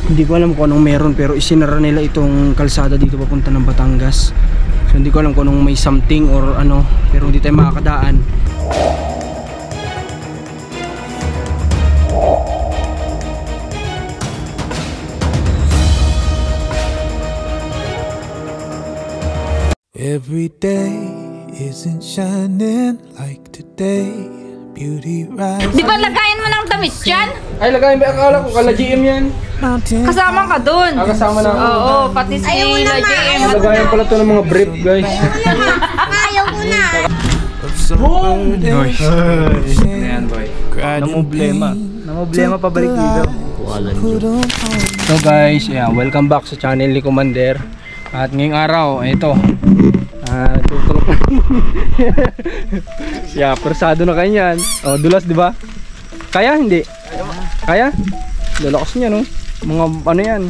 Hindi ko alam kung anong meron, pero isinara nila itong kalsada dito papunta ng Batangas. So hindi ko alam kung anong may something or ano, pero hindi tayo makakadaan. Every day isn't shining like today. Beauty rise. Di ba lagayan mo ng damit dyan? Ay, lagayin ba? Akala ko kala GM yan. Kasama ka dun. Kasama na ako. Oo, pati si la GM. Lagayan pala to ng mga brief, guys. Ayaw ko na. Ayan, boy. Namoblema pabalik dito. So guys, yeah, welcome back sa channel ni Commander. At ngayong araw, ito. Tuturok na. Yeah, persado na kayo yan. Oh, dulas, di ba? Kaya hindi? Kaya? Lalakas niya, no? Mga ano yan?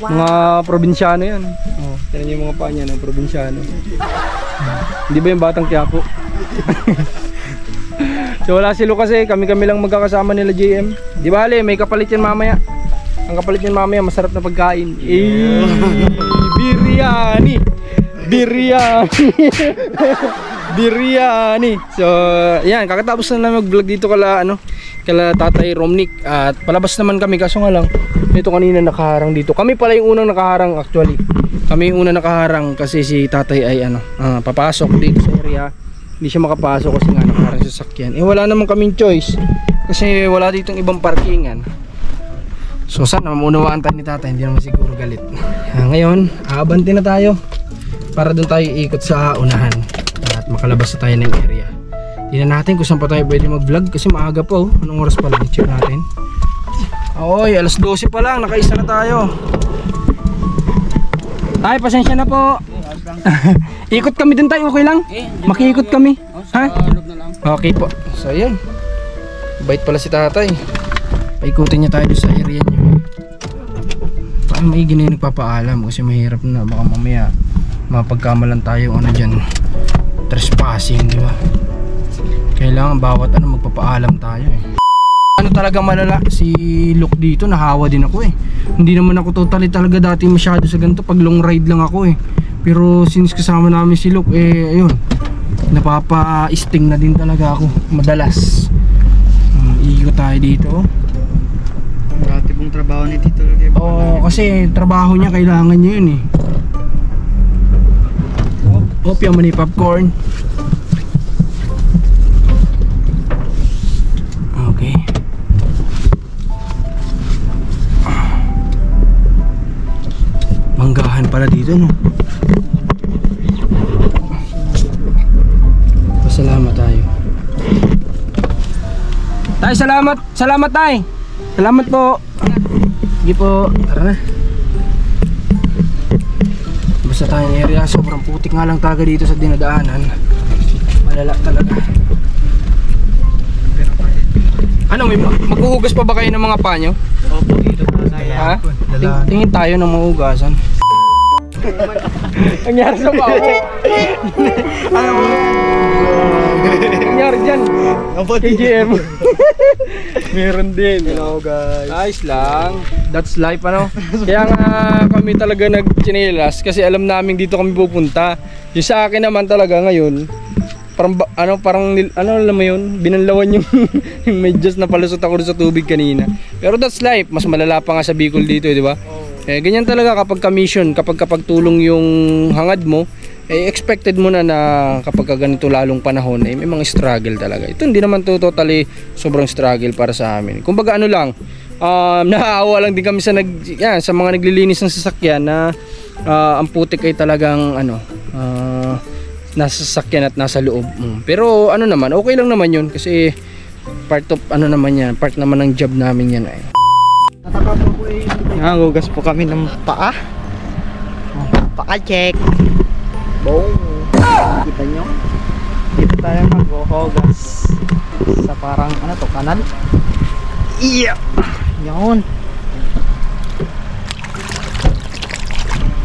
Mga probinsyano yan. Oh, tinan niyo yung mga paa niya, no? Probinsyano. Hindi ba yung batang Quiapo? So wala sila kasi, kami-kami lang magkakasama nila JM. Di ba, may kapalit yan mamaya. Ang kapalit yan mamaya, masarap na pagkain. Biryani! Biryani! Biryani! So, yan, kakatapos na namin mag-vlog dito kala Tatay Romnick. At palabas naman kami, kaso nga lang, ito kanina nakaharang dito. Kami pala yung unang nakaharang actually. Kami yung unang nakaharang kasi si Tatay ay papasok dito sa area. Hindi siya makapasok kasi nga nakaharang sa sakyan. Eh wala naman kaming choice kasi wala ditong ibang parkingan. So sana maunawaan tayo ni Tatay, hindi naman siguro galit. Ngayon, abante na tayo para doon tayo ikot sa unahan at makalabas na tayo ng area. Tingnan natin kung saan pa tayo pwede mag-vlog kasi maaga pa. Anong oras pa lang? Check natin. Oy, alas 12 pa lang, nakaisa na tayo. Tay, pasensya na po. Ikot kami dun tayo, okay lang? Makiikot kami. Ha? Okay po. So yan, bait pala si Tatay. Paikutin niya tayo doon sa area niya. Parang may gina yung nagpapaalam kasi mahirap na, baka mamaya mapagkamalan tayo dyan, trespassing, di ba? Kailangan bawat magpapaalam tayo Ano talaga malala, si Luke dito, nahawa din ako Hindi naman ako totally talaga dati masyado sa ganito pag long ride lang ako Pero since kasama namin si Luke, ayun, napapa-sting na din talaga ako madalas. Iikot tayo dito. Dati pong trabaho ni Tito. Oo, kasi trabaho niya, kailangan niya yun Opya mo ni popcorn. Okay. Manggahan pala dito, no? Pasalamat tayo. Tay, salamat! Salamat, Tay! Salamat po! Sige po, tara na. Basta tayong area, sobrang putik nga lang talaga dito sa dinadaanan. Malala talaga. Ano, may maghuhugas pa ba kayo ng mga panyo? Opo, dito na tayo. Ha? Tingin tayo ng mahugasan. Nangyari sa pao. Nangyari dyan. KGM. Meron din. Hello guys. Ayos lang. That's life, Kaya nga kami talaga nagchinelas kasi alam namin dito kami pupunta. Yung sa akin naman talaga ngayon, parang alam mo yun, binanlawan yung medyas na palusot ako sa tubig kanina. Pero that's life. Mas malala pa nga sa Bicol dito, di ba? Ganyan talaga kapag commission, kapag tulong yung hangad mo, expected mo na kapag ganito lalong panahon, may mga struggle talaga. Ito hindi naman to totally sobrang struggle para sa amin. Kumbaga naaawa lang din kami sa mga naglilinis ng sasakyan na ang putik ay talagang nasa sasakyan at nasa loob. Pero naman, okay lang naman yun kasi part of part naman ng job namin yan Nangugas po kami ng paa. Paa check. Boom. Kita nyo? Dito tayo maghuhugas sa parang kanal. Iya. Yun.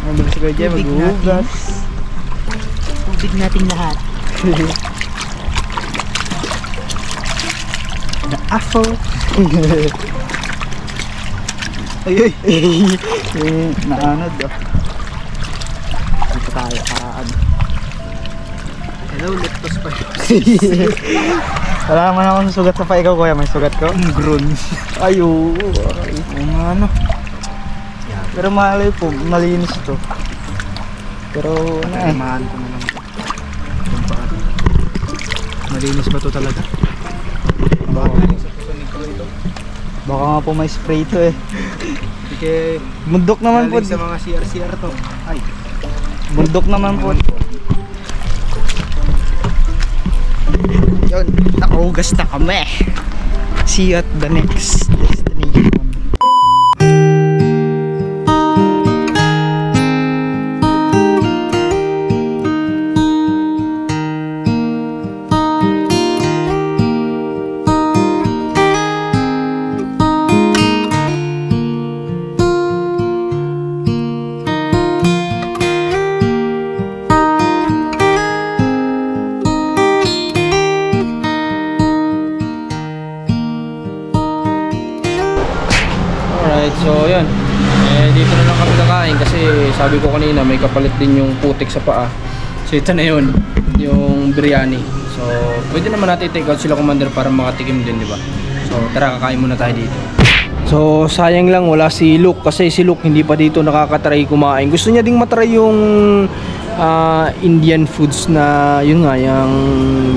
Ang si Kuya Jay maghuhugas. Tubig natin lahat. The apple. Ay, naanod oh. Dito tayo karaan. Hello, leptos pa. Wala naman akong sugat sa pa. Ikaw kuya, may sugat ko? Grun. Ay, oo. Ano? Pero malay po, malinis ito. Pero ano eh. Mahan ko na lang. Malinis ba to talaga? Baka nga po may spray ito eh. Sige, Bundok naman po. sa mga CR to. Ay. Bundok naman po. Yun, nakahugas na kami. See you at the next destination. Alright, so yun. Dito na lang kami nakain kasi sabi ko kanina may kapalit din yung putik sa paa. So ito na yun, yung biryani. So pwede naman natin take out sila commander para makatikim din, di ba? So tara, kakain muna tayo dito. So sayang lang wala si Luke kasi si Luke hindi pa dito nakakatry kumain. Gusto niya ding matry yung Indian foods na yun nga, yung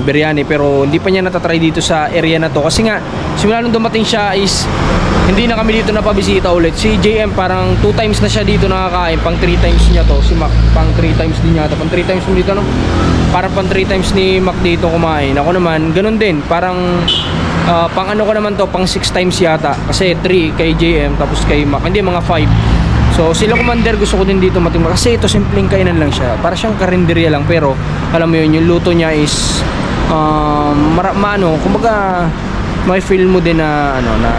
biryani, pero hindi pa niya natatry dito sa area na to kasi nga simula nung dumating siya is hindi na kami dito napabisita ulit. Si JM parang 2 times na siya dito nakakain, pang 3 times niya to. Si Mac pang 3 times din yata, pang 3 times mo dito no? Parang pang 3 times ni Mac dito kumain. Ako naman ganun din, parang pang ano ko naman to, pang 6 times yata kasi 3 kay JM tapos kay Mac, hindi mga 5. So sila commander gusto ko din dito matimba kasi ito simpleng kainan lang siya. Para siyang karinderya lang pero alam mo yun, yung luto niya is maano, kumbaga may feel mo din na ano na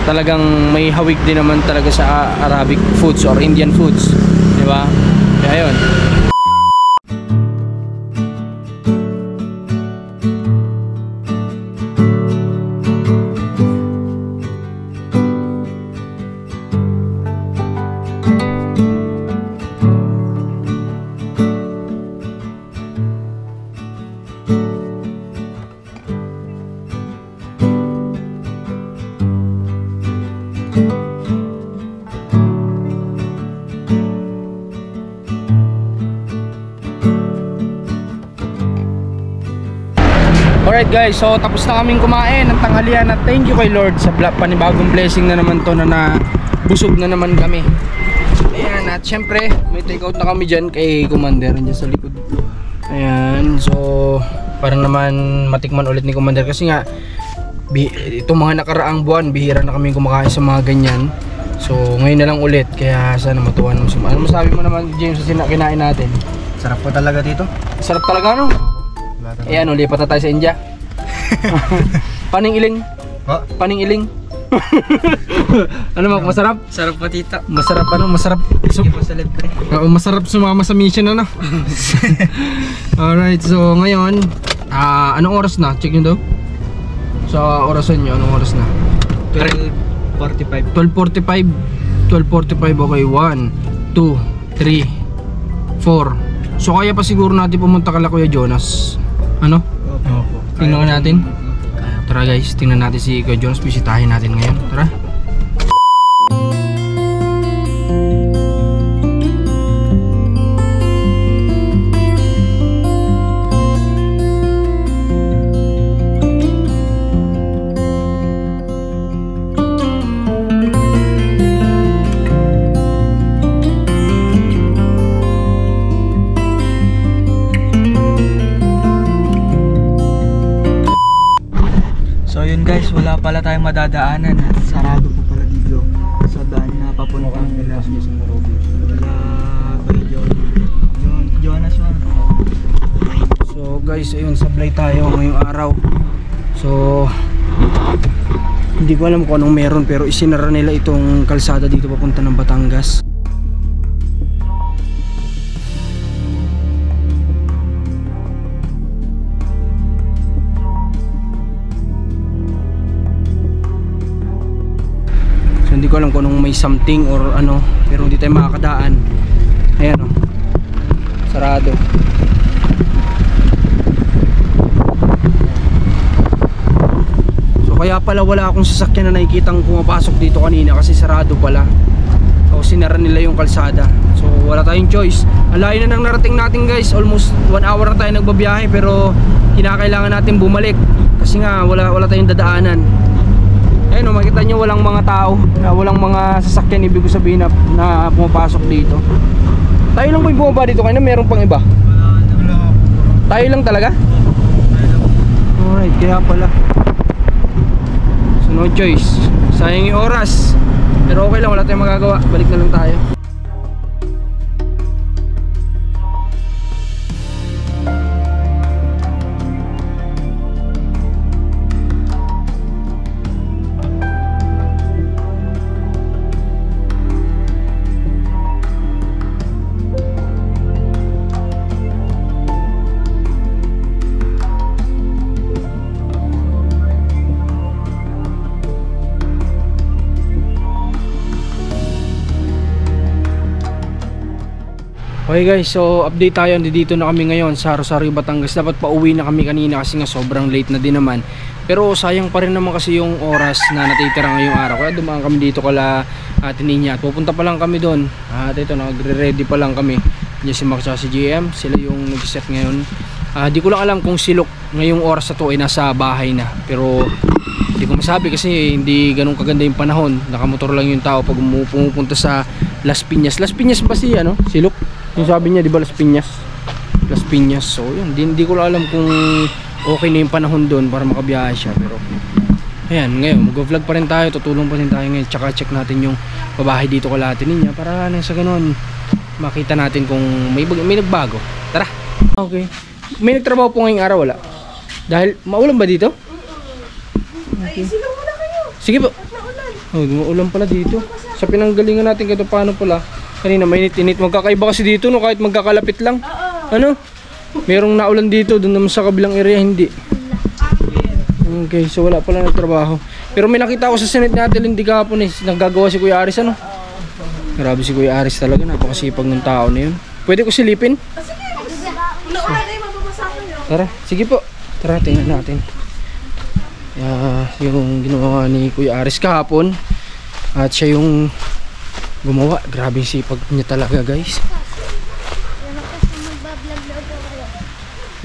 talagang may hawig din naman talaga sa Arabic foods or Indian foods, di ba? Kaya yun. Alright guys, so tapos na kaming kumain ng tanghalian at thank you kay Lord sa panibagong blessing na naman to na busog na naman kami. Ayan, at syempre may take out na kami dyan kay Commander dyan sa likod. Ayan, so parang naman matikman ulit ni Commander kasi nga itong mga nakaraang buwan bihira na kami kumakain sa mga ganyan. So ngayon na lang ulit, kaya sana matuwa naman. Ano masabi mo naman James sa kinain natin? Sarap po talaga dito. Sarap talaga no? Eh ano, lipat na tayo sa India. Paning iling? Paning iling? Ano mak, masarap? Sarap po tito. Masarap ano, masarap. Sige po sa libre. Oo, masarap sumama sa mission ano. Alright, so ngayon, anong oras na? Check nyo daw. Sa orasan nyo, anong oras na? 12:45. 12:45. 12:45, okay. 1, 2, 3, 4. So kaya pa siguro natin pumunta kala Kuya Jonas. Ano? Opo. Tingnan natin. Tara guys, tingnan natin si Kuya Jonas. Bisitahin natin ngayon. Tara. Guys, wala pala tayong madadaanan. Sarado po pala dito sa daan na papuntang nila Jonas man. So guys, ayun, sablay tayo ngayong araw. So hindi ko alam kung anong meron pero isinara nila itong kalsada dito papunta ng Batangas. So hindi ko alam kung anong may something or ano, pero hindi tayo makakadaan. Ayan o, sarado. So kaya pala wala akong sasakyan na nakikitang pumapasok dito kanina kasi sarado pala. O sinara nila yung kalsada. So wala tayong choice. Ang layo na nang narating natin guys. Almost 1 hour na tayo nagbabiyahe, pero kinakailangan natin bumalik kasi nga wala tayong dadaanan. Ayun o, makita nyo walang mga tao, walang mga sasakyan, ibig sabihin na pumapasok dito. Tayo lang po yung bumaba dito, kaya na meron pang iba. Tayo lang talaga? Alright, kaya pala. So no choice, sayang yung oras. Pero okay lang, wala tayong magagawa. Balik na lang tayo. Okay guys, so update tayo. Dito na kami ngayon sa Rosario, Batangas. Dapat pauwi na kami kanina kasi nga sobrang late na din naman. Pero sayang pa rin naman kasi yung oras na natitira ngayong araw. Kaya dumaan kami dito kala Ate Ninya. At pupunta pa lang kami doon. At ito, nagre-ready pa lang kami. Diyan si Max at si GM. Sila yung nag-set ngayon. Di ko lang alam kung silok ngayong oras na to ay nasa bahay na. Pero hindi ko masabi kasi hindi ganun kaganda yung panahon. Nakamotor lang yung tao pag pumupunta sa Las Piñas. Las Piñas ba si ano? Silok? Yung sabi niya, di ba, Las Piñas? Las Piñas. So yun, hindi ko alam kung okay na yung panahon doon para makabiyahe siya. Pero ayan, ngayon mag-vlog pa rin tayo, tutulong pa rin tayo ngayon. Tsaka check natin yung babahay dito kala Ate Ninya para nang sa ganun makita natin kung may nagbago. Tara. Okay. May nagtrabaho po ngayong araw, wala? Dahil maulan ba dito? Okay. Ay, sigaw muna kayo. Sige po. Oh, maulan pala dito. Sa pinanggalingan natin kaya paano pala. Kanina mainit-init, magkakaiba kasi dito no, kahit magkakalapit lang. Ano? Merong naulan dito, doon naman sa kabilang area hindi. Okay, so wala pala nagtrabaho. Pero may nakita ko sa Senate natin hindi kahapon eh, naggagawa si Kuya Aris ano. Grabe si Kuya Aris talaga, napakasipag ng tao na yun. Pwede ko silipin? Tara, sige po. Tara, tingnan natin. Yung ginawa ni Kuya Aris kahapon. At siya yung gumawa. Grabe sipag niya talaga guys.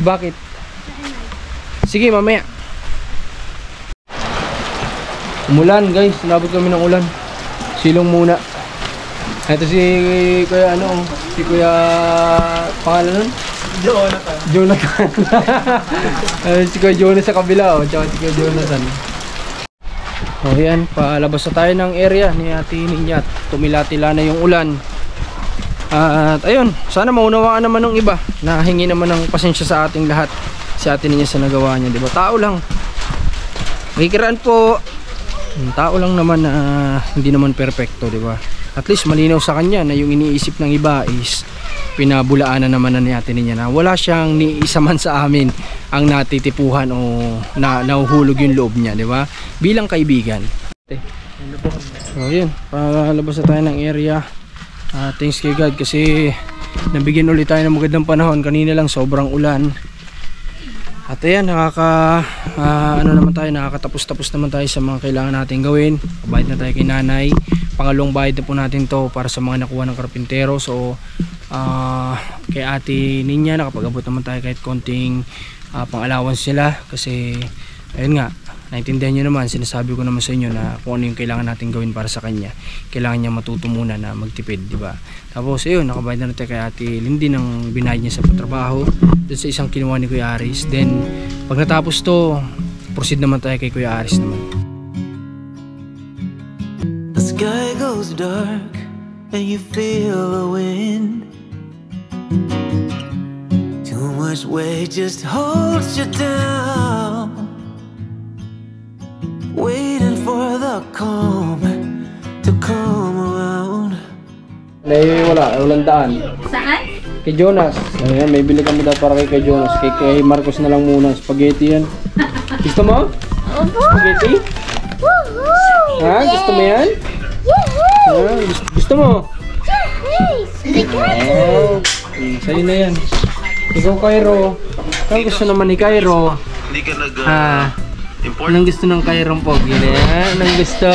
Bakit? Sige mamaya. Umulan guys, nabot kami ng ulan. Silong muna. Ito si Kuya ano, si Kuya pangalan nun? Jonathan. Si Kuya Jonas sa kabila oh, tsaka si Kuya Jonathan. O yan, palabas na tayo ng area ni Ate Ninya. Tumila-tila na yung ulan. At ayun, sana maunawaan naman ng iba. Nahingi naman ng pasensya sa ating lahat si Ate Ninya sa nagawa niya, diba? Tao lang. Makikiraan po. Tao lang naman na hindi naman perfecto, diba? At least malinaw sa kanya na yung iniisip ng iba is pinabulaan na naman na ni Ate Ninya na wala siyang ni isa man sa amin ang natitipuhan o nahuhulog yung loob niya, di ba? Bilang kaibigan. So yun, palabas na tayo ng area. Thanks kay God kasi nabigyan ulit tayo ng magandang panahon. Kanina lang sobrang ulan. At ayan, nakakatapos-tapos naman tayo sa mga kailangan natin gawin. Bayad na tayo kay nanay. Pangalawang bayad na po natin to para sa mga nakuha ng karpintero. So kay Ate Ninya nakapag-abot naman tayo kahit konting pang-allowance nila. Kasi ayun nga, naintindihan nyo naman, sinasabi ko naman sa inyo na kung ano yung kailangan natin gawin para sa kanya. Kailangan niya matuto muna na magtipid, diba? Tapos ayun, nakabayad na natin kay Ate Lindy ng binayad niya sa patrabaho dun sa isang kinuha ni Kuya Aris. Then pag natapos to, proceed naman tayo kay Kuya Aris naman. The sky goes dark and you feel the wind. Too much weight just holds you down. Waiting for the calm to come around. Walang daan. Saan? Kay Jonas. Ayan, may bili kami daw para kay Jonas. Kay Marcos na lang muna. Spaghetti yan. Gusto mo? Opo. Spaghetti? Ha? Gusto mo yan? Gusto mo? Yes. Oh, sa'yo na yan. Ikaw, Cairo. Ang gusto naman ni Cairo. Anong gusto ng Cairo ang pogi na yan? Anong gusto?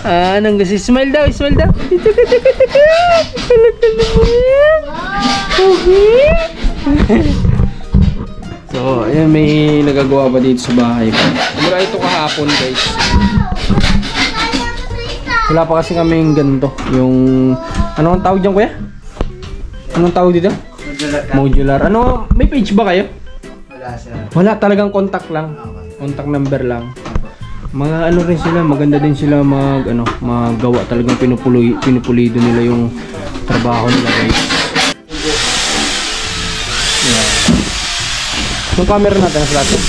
Anong gusto? Smile daw, smile daw. So, ayan, may nagagawa pa dito sa bahay. Mura ito kahapon, guys. Wala pa kasi kaming ganito. Yung, ano ang tawag dyan, kuya? Anong tawag dito? Modular. Ano, may page ba kayo? Wala sir. Wala, talagang contact lang. Contact number lang. Mga ano rin sila, maganda din sila magawa. Talagang pinupulido nila yung trabaho nila, guys. Yeah. Yung camera natin sa lahat.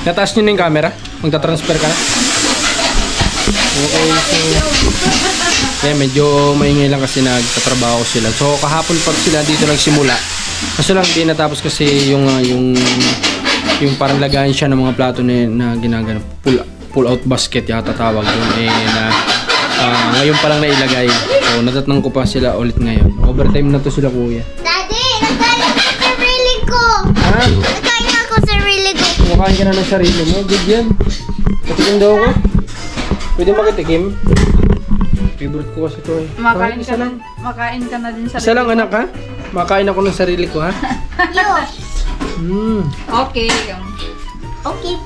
Nataas nyo na yung camera? Magta-transfer ka na? Okay, so yeah, medyo maingay lang kasi nagtatrabaho sila. So kahapon pa sila dito nagsimula. Kaso lang di natapos kasi yung parang lagayan siya ng mga plato na ginagano pull out basket yata tawag yun ngayon pa lang nailagay. So natatnang ko pa sila ulit ngayon. Overtime na to sila, kuya. Daddy, nagkain ako sa sarili ko. Ha? Nagkain ako sa sarili ko. Kumakain ka na ng sarili mo. Good yan. Patikim daw ako. Pwede makitikim. Favorite ko kasi ito eh. Makain Isa lang. Makain ka na din sa Isa lang, anak, ha? Makain ako ng sarili ko, ha? Okay. Okay.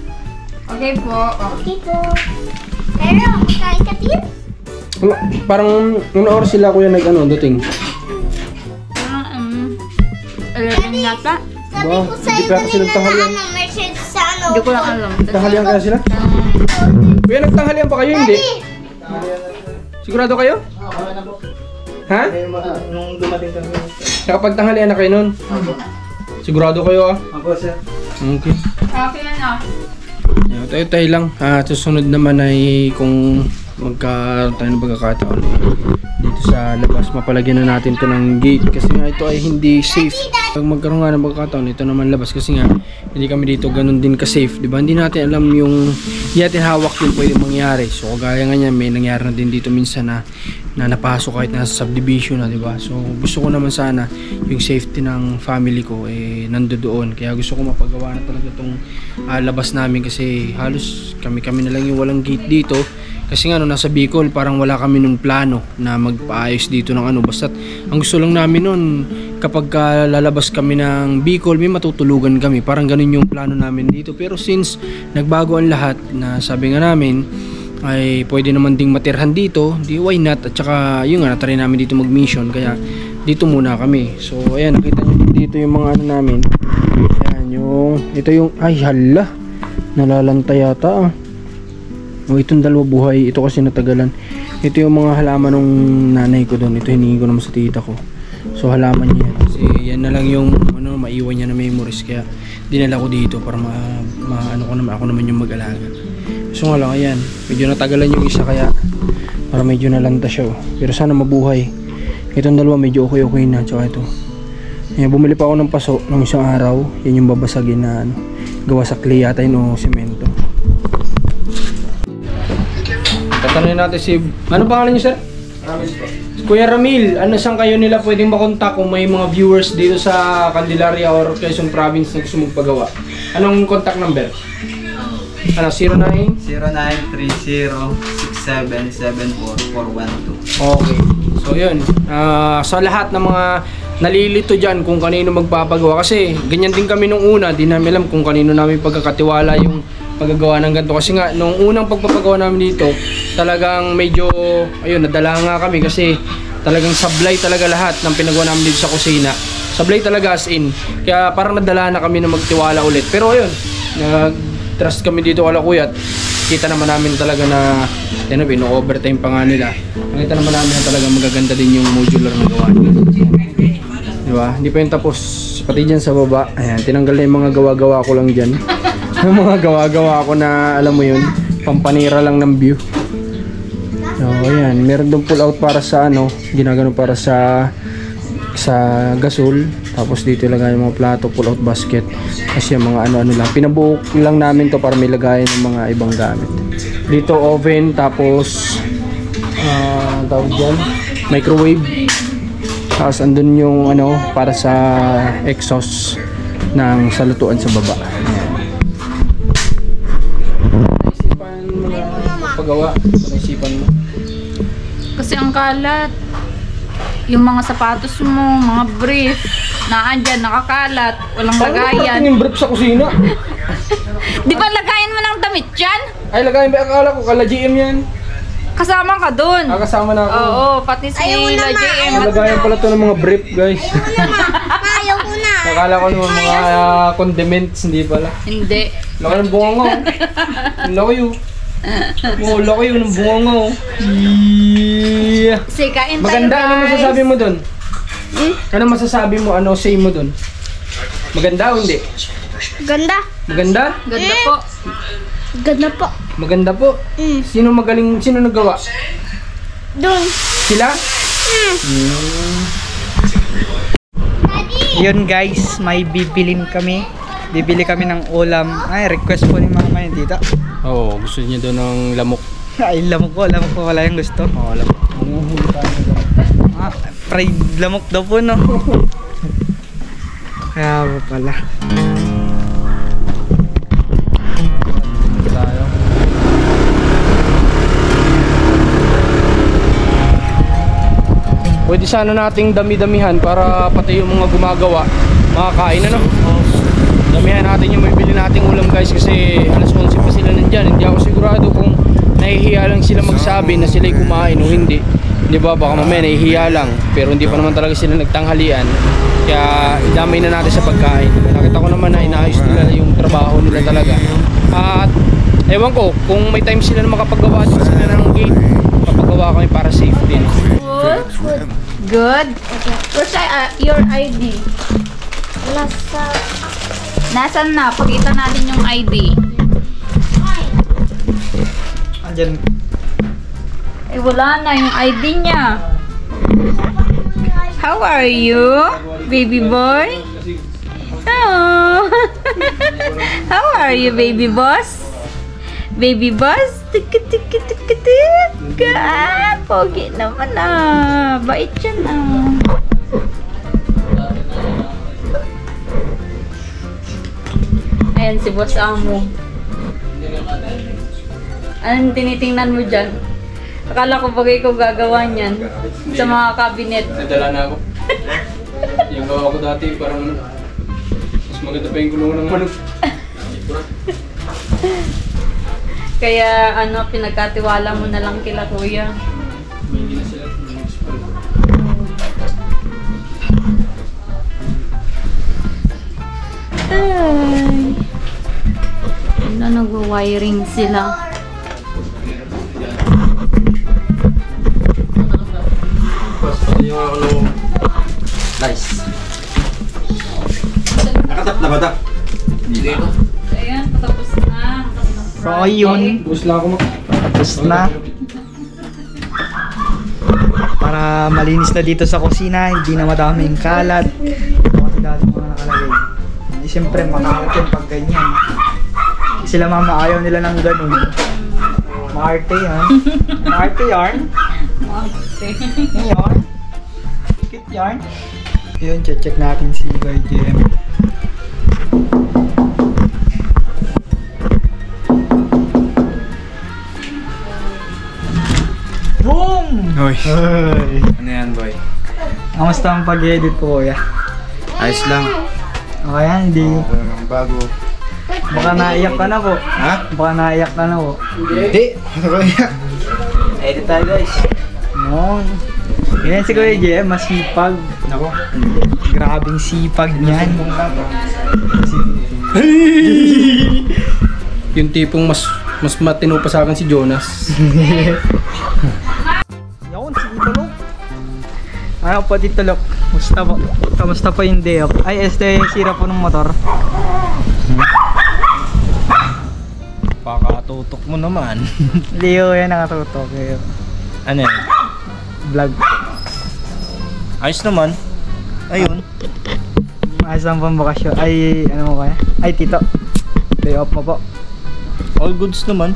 Okay po. Okay po. Pero, kain ka din? Parang una oras sila kuya dating. 11 yata. Sabi Wow, ko hindi sa'yo pa kasi kanina nagtanghalian. na message sa ano. Hindi ko lang alam. Tanghalian kaya sila? Kuya, nagtanghalian pa kayo, hindi? Sigurado kayo? Ha? Nung dumating kami. Nakapagtanghalian na kayo nun? Sigurado kayo, ah? Ako sir. Okay. Okay na. Tayo-tayo lang. Susunod naman ay kung magkaroon tayo ng pagkakataon dito sa labas, mapalagyan na natin to ng gate kasi nga ito ay hindi safe. Pag magkaroon nga ng pagkakataon, ito naman labas kasi nga hindi kami dito ganun din ka-safe, diba? Hindi natin alam yung hindi natin hawak yung pwede mangyari. So kagaya nga niya, may nangyari na din dito minsan na napasok kahit nasa subdivision na, diba? So gusto ko naman sana yung safety ng family ko nandoon, kaya gusto ko mapagawa na talaga itong labas namin kasi halos kami na lang yung walang gate dito. Kasi nga nasa Bicol parang wala kami nung plano na magpaayos dito ng basta ang gusto lang namin nun kapag lalabas kami ng Bicol may matutulugan kami, parang ganun yung plano namin dito. Pero since nagbago ang lahat, na sabi nga namin ay pwede naman ding matirhan dito, di why not, at saka yun nga natry namin dito mag-mission kaya dito muna kami. So ayan, nakita nyo dito yung mga namin, ayan ito yung ay hala, nalalanta yata itong dalawa buhay, ito kasi natagalan. Ito yung mga halaman ng nanay ko doon, ito hiningi ko naman sa tita ko. So halaman niya yan, kasi yan na lang yung maiwan niya na memories, kaya dinala ko dito para ako naman yung mag-alaga. So nga lang, ayan, medyo natagalan yung isa kaya para medyo nalanta siya pero sana mabuhay. Itong dalawa medyo okay na, tsaka ito. Ayan, bumili pa ako ng paso ng isang araw, yan yung babasagin na gawa sa clay yata yun o semento. Tatanungin natin si... Ano pangalan niyo, sir? Ramil po. Kuya Ramil, saan kayo nila pwedeng makontak kung may mga viewers dito sa Candelaria or Quezon Province na gusto magpagawa? Anong contact number? 0930-6774-412. Okay. So yun. Sa lahat ng mga nalilito dyan kung kanino magpapagawa. Kasi ganyan din kami nung una. Di namin alam kung kanino namin pagkakatiwala yung paggagawa ng ganito. Kasi nga, nung unang pagpapagawa namin dito, talagang medyo, nadala nga kami kasi talagang sablay talaga lahat ng pinagawa namin dito sa kusina. Sablay talaga as in. Kaya parang nadala na kami na magtiwala ulit. Pero ayun, nag-trust kami dito kala kuya at kita naman namin talaga na overtime pa nga nila. Nakita naman namin na talaga magaganda din yung modular na gawa nila. Diba? Hindi pa yung tapos. Pati dyan sa baba, ayan, tinanggal na yung mga gawa-gawa ko lang dyan. Yung mga gawa-gawa ko na, alam mo yun, pampanira lang ng view. So, ayan, meron doon pull out para sa ginagano para sa gasol. Tapos dito ilagay yung mga plato, pull out basket. Kasi yung mga ano lang, pinabuo lang namin to para may lagayan ng mga ibang gamit. Dito oven, tapos tawag dyan, microwave. Tapos andun yung ano para sa exhaust ng salutuan sa baba. Naisipan mo na paggawa, naisipan mo. Kasi ang kalat. Yung mga sapatos mo, mga brief, naandyan, nakakalat, walang lagayan. Paano yung brief sa kusina? Di ba lagayan mo ng damit yan? Ay, lagayan ba? Akala ko, kala GM yan. Kasama ka dun. Kasama na ako. Oo, pati si la JM. Lagayan pala to ng mga brief, guys. Ayaw ko na. Akala ko naman mga condiments, hindi pala. Hindi. Laki ng bunga nga. Ang laki yun. Oo, laki yun ng bunga nga. Yeah. Sige, kain tayo, Maganda, ano guys. masasabi mo dun? Ano masasabi mo, ano say mo dun? Maganda o hindi? Ganda. Maganda? Ganda po. Ganda po. Maganda po. Sino magaling, sino nagawa? Doon. Sila? Yun guys, may bibilin kami. Bibili kami ng ulam. Ay, request po ni mama yun dito. Oo, gusto niya doon ng lamok. Ay, lamok ko wala yung gusto. Oo, lamok. Fried lamok daw po, no? Kaya ba pala. Pwede sana nating dami-damihan para pati yung mga gumagawa makakain, ano? Damihan natin yung bibili nating ulam, guys, kasi alas 11 pa sila nandyan. Hindi ako sigurado kung nahihiya lang sila magsabi na sila'y kumain o hindi. Di ba? Baka mamaya nahihiya lang, pero hindi pa naman talaga sila nagtanghalian. Kaya idamay na natin sa pagkain. Nakita ko naman na inaayos nila yung trabaho nila talaga. At ewan ko, kung may time sila na makapagawa din sila ng gate, papagawa kami para safe din. Good. Where's your ID? Nasa. Nasaan na? Pakita natin yung ID. Andyan. Eh, wala na yung ID niya. How are you, baby boy? Oh. How are you, baby boss? Baby boss? Ah, pogi naman ah. Bait yan ah. Ayan si Boss Amo. Anong tinitingnan mo dyan? Akala ko bagay ko gagawa niyan sa mga cabinet. Nadala na ako. Yung gawa ko dati parang mas maganda pa yung gulungan ng manok. Kaya ano, pinagkatiwala mo na lang kila kuya. Hindi na sila municipal. Ay. Ano, nagwa-wiring sila. Pati yung ako ng nice. Nakatap na ba ito? Ayan, patapos na. So, ayun. Bus lang ako Tapos na. Para malinis na dito sa kusina, hindi na madaming kalat. Kasi dati mga nakalagay. Hindi siyempre makalat yung pag ganyan. Sila mama ayaw nila ng ganun. Maarte yan. Maarte yarn. Yung yarn. Cute yarn. Yun, check natin si Guy JM. Boom! Hoy. Hey. Ano yan, boy? Kamusta ang pag-edit po, kuya? Ayos lang. Okay yan, hindi. Ang bago. Baka naiyak ka na po. Ha? Baka naiyak ka na po. Hindi. Ano ba yan? Edit tayo, guys. Yun. Yan si Kuya Jem, masipag. Ako. Grabing sipag niyan. Yung tipong mas matino pa sa akin si Jonas. Yun, si Tulok. Ano po, Titulok? Musta po? Kamusta po yung day off? Ay, sira po ng motor. Pakatutok mo naman. Leo, yan nakatutok. Ano yan? Vlog. Ayos naman. Ayun. Ayos lang pang bakasyon. Ay, ano mo kaya? Ay, Tito. Day off mo po. All goods naman.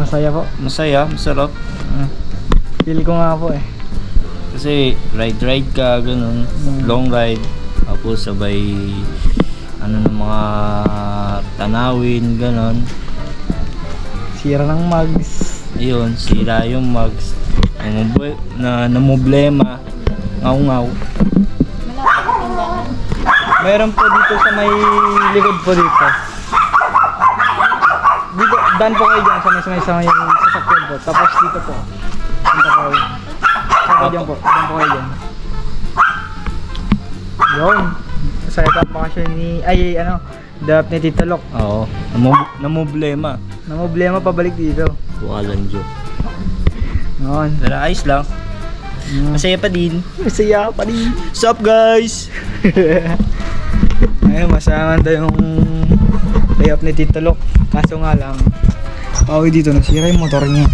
Masaya po. Masaya, masarap. Feel ko nga po eh. Kasi ride ka, ganun. Long ride. Tapos sabay ano ng mga tanawin, ganun. Sira ng mags. Ayun, sira yung mags. Namumblema. Ngaw-ngaw. Meron po dito sa may likod po dito. Dito, daan po kayo dyan sa may sasakyan po. Tapos dito po. Punta po kayo. Saka dyan po. Daan po kayo dyan. Yun. Sa ito ang bakasyon ni, dap ni Tito Lok. Oo, namumblema. Namumblema pabalik dito. Bukalan Diyo. Yun. Pero ayos lang. Masaya pa din. Masaya pa din. What's up guys? Ayun, masama tayo yung layout ni Tito Lok. Kaso nga lang, pauwi dito, nasira yung motor niya.